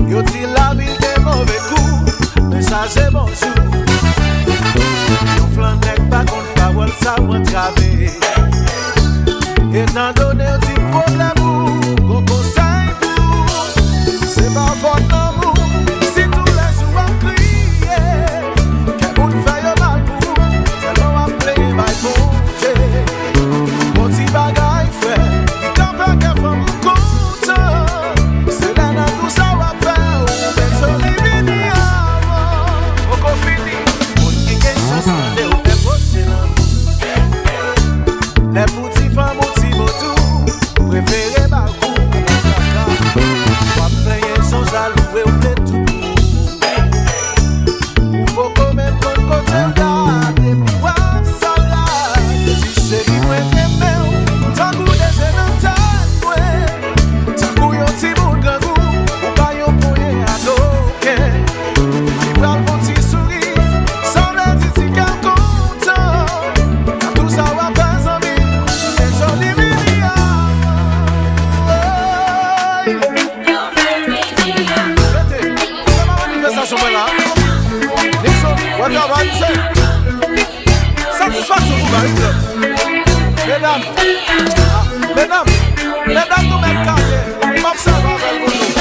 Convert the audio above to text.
Yo ti la vie de mauvais coups, mais ça c'est bonjour. Yo flanec pas contre parole, ça m'a travé. Étant donné un petit problème, gros conseil pour, c'est pas votre amour. Si tous les jours on crie, qu'est-ce qu'on fait mal pour, c'est l'on va play by bonté. Mon petit bagage fait, il t'en fait qu'un femme content. C'est là dans tout ça va faire, mais joli vini avant. Au confini, mon qui est chanceux, les hauts est possible. Les petits femmes, préféré ma cour, moi player sans jaloux et oublier tout. Faut quand même qu'on côté là, et puis voir ça là. Si c'est lui moi t'aime, tant qu'on est dans tant qu'on y a un petit bout de goût, on va y envoyer à l'autre. Il prend le petit sourire, sans le petit cœur content. Tout ça va pas en vie, c'est joli vini. Satisfaction pour Marie. Mesdames, nous mettons carré, m'observe avec vous.